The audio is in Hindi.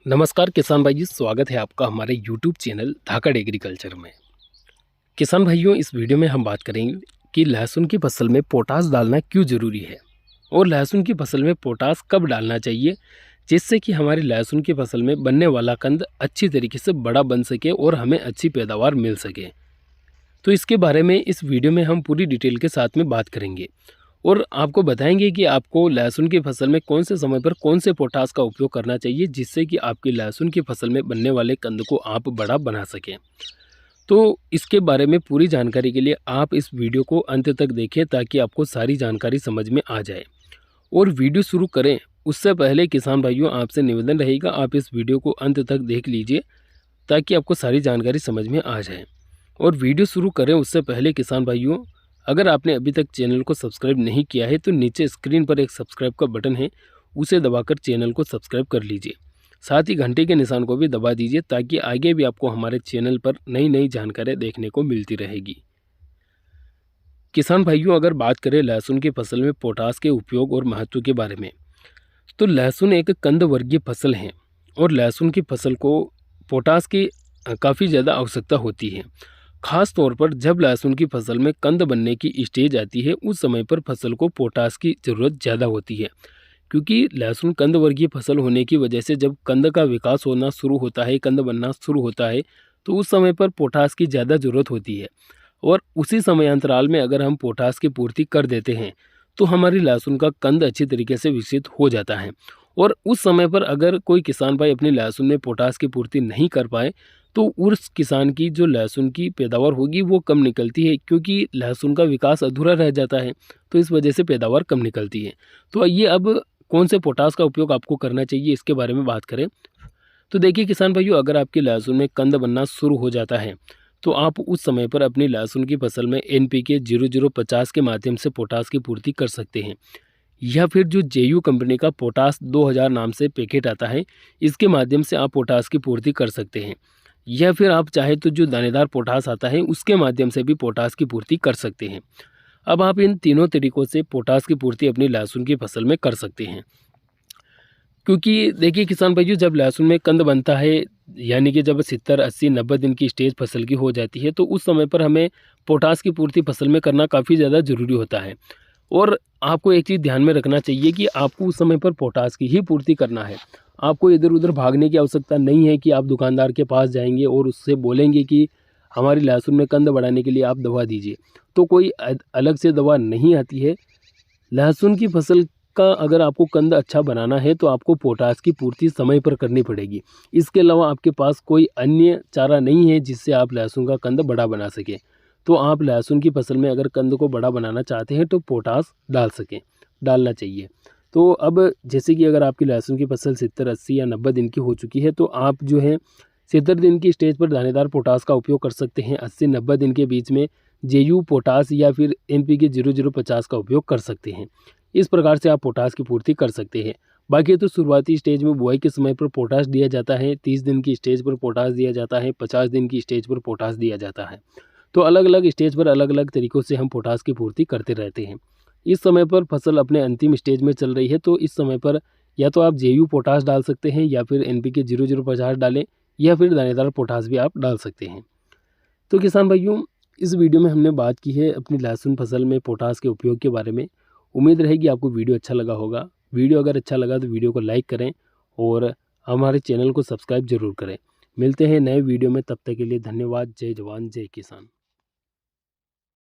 नमस्कार किसान भाई जी, स्वागत है आपका हमारे YouTube चैनल धाकड़ एग्रीकल्चर में। किसान भाइयों, इस वीडियो में हम बात करेंगे कि लहसुन की फसल में पोटास डालना क्यों ज़रूरी है और लहसुन की फसल में पोटास कब डालना चाहिए, जिससे कि हमारी लहसुन की फसल में बनने वाला कंद अच्छी तरीके से बड़ा बन सके और हमें अच्छी पैदावार मिल सके। तो इसके बारे में इस वीडियो में हम पूरी डिटेल के साथ में बात करेंगे और आपको बताएंगे कि आपको लहसुन की फसल में कौन से समय पर कौन से पोटास का उपयोग करना चाहिए, जिससे कि आपकी लहसुन की फसल में बनने वाले कंद को आप बड़ा बना सकें। तो इसके बारे में पूरी जानकारी के लिए आप इस वीडियो को अंत तक देखें, ताकि आपको सारी जानकारी समझ में आ जाए। और वीडियो शुरू करें उससे पहले किसान भाइयों, आपसे निवेदन रहेगा आप इस वीडियो को अंत तक देख लीजिए, ताकि आपको सारी जानकारी समझ में आ जाए। और वीडियो शुरू करें उससे पहले किसान भाइयों, अगर आपने अभी तक चैनल को सब्सक्राइब नहीं किया है तो नीचे स्क्रीन पर एक सब्सक्राइब का बटन है, उसे दबाकर चैनल को सब्सक्राइब कर लीजिए। साथ ही घंटे के निशान को भी दबा दीजिए, ताकि आगे भी आपको हमारे चैनल पर नई नई जानकारी देखने को मिलती रहेगी। किसान भाइयों, अगर बात करें लहसुन की फसल में पोटास के उपयोग और महत्व के बारे में, तो लहसुन एक कंद वर्गीय फसल है और लहसुन की फसल को पोटास की काफ़ी ज़्यादा आवश्यकता होती है। खास तौर पर जब लहसुन की फसल में कंद बनने की स्टेज आती है, उस समय पर फसल को पोटास की ज़रूरत ज़्यादा होती है, क्योंकि लहसुन कंद वर्गीय फसल होने की वजह से जब कंद का विकास होना शुरू होता है, कंद बनना शुरू होता है, तो उस समय पर पोटास की ज़्यादा ज़रूरत होती है। और उसी समयांतराल में अगर हम पोटास की पूर्ति कर देते हैं, तो हमारी लहसुन का कंद अच्छी तरीके से विकसित हो जाता है। और उस समय पर अगर कोई किसान भाई अपनी लहसुन में पोटास की पूर्ति नहीं कर पाए, तो उस किसान की जो लहसुन की पैदावार होगी वो कम निकलती है, क्योंकि लहसुन का विकास अधूरा रह जाता है, तो इस वजह से पैदावार कम निकलती है। तो आइए अब कौन से पोटास का उपयोग आपको करना चाहिए, इसके बारे में बात करें। तो देखिए किसान भाइयों, अगर आपकी लहसुन में कंद बनना शुरू हो जाता है, तो आप उस समय पर अपनी लहसुन की फसल में NPK 0050 के माध्यम से पोटास की पूर्ति कर सकते हैं, या फिर जो JU कंपनी का पोटास 2000 नाम से पैकेट आता है, इसके माध्यम से आप पोटास की पूर्ति कर सकते हैं। या फिर आप चाहे तो जो दानेदार पोटास आता है, उसके माध्यम से भी पोटास की पूर्ति कर सकते हैं। अब आप इन तीनों तरीक़ों से पोटास की पूर्ति अपनी लहसुन की फसल में कर सकते हैं। क्योंकि देखिए किसान भाइयों, जब लहसुन में कंद बनता है, यानी कि जब 70, 80, 90 दिन की स्टेज फसल की हो जाती है, तो उस समय पर हमें पोटास की पूर्ति फसल में करना काफ़ी ज़्यादा ज़रूरी होता है। और आपको एक चीज़ ध्यान में रखना चाहिए कि आपको उस समय पर पोटास की ही पूर्ति करना है। आपको इधर-उधर भागने की आवश्यकता नहीं है कि आप दुकानदार के पास जाएँगे और उससे बोलेंगे कि हमारी लहसुन में कंद बढ़ाने के लिए आप दवा दीजिए। तो कोई अलग से दवा नहीं आती है। लहसुन की फसल का अगर आपको कंद अच्छा बनाना है, तो आपको पोटास की पूर्ति समय पर करनी पड़ेगी। इसके अलावा आपके पास कोई अन्य चारा नहीं है जिससे आप लहसुन का कंद बड़ा बना सकें। तो आप लहसुन की फसल में अगर कंद को बड़ा बनाना चाहते हैं, तो पोटास डालना चाहिए। तो अब जैसे कि अगर आपकी लहसुन की फसल 70, 80 या 90 दिन की हो चुकी है, तो आप जो है 70 दिन की स्टेज पर दानेदार पोटास का उपयोग कर सकते हैं। 80-90 दिन के बीच में JU पोटास या फिर NPK 0050 का उपयोग कर सकते हैं। इस प्रकार से आप पोटास की पूर्ति कर सकते हैं। बाकी तो शुरुआती स्टेज में बुआई के समय पर पोटास दिया जाता है, 30 दिन की स्टेज पर पोटास दिया जाता है, 50 दिन की स्टेज पर पोटास दिया जाता है। तो अलग अलग स्टेज पर अलग अलग तरीक़ों से हम पोटास की पूर्ति करते रहते हैं। इस समय पर फसल अपने अंतिम स्टेज में चल रही है, तो इस समय पर या तो आप JU पोटास डाल सकते हैं, या फिर NPK 0050 डालें, या फिर दानेदार पोटास भी आप डाल सकते हैं। तो किसान भाइयों, इस वीडियो में हमने बात की है अपनी लहसुन फसल में पोटास के उपयोग के बारे में। उम्मीद रहेगी आपको वीडियो अच्छा लगा होगा। वीडियो अगर अच्छा लगा तो वीडियो को लाइक करें और हमारे चैनल को सब्सक्राइब ज़रूर करें। मिलते हैं नए वीडियो में, तब तक के लिए धन्यवाद। जय जवान जय किसान।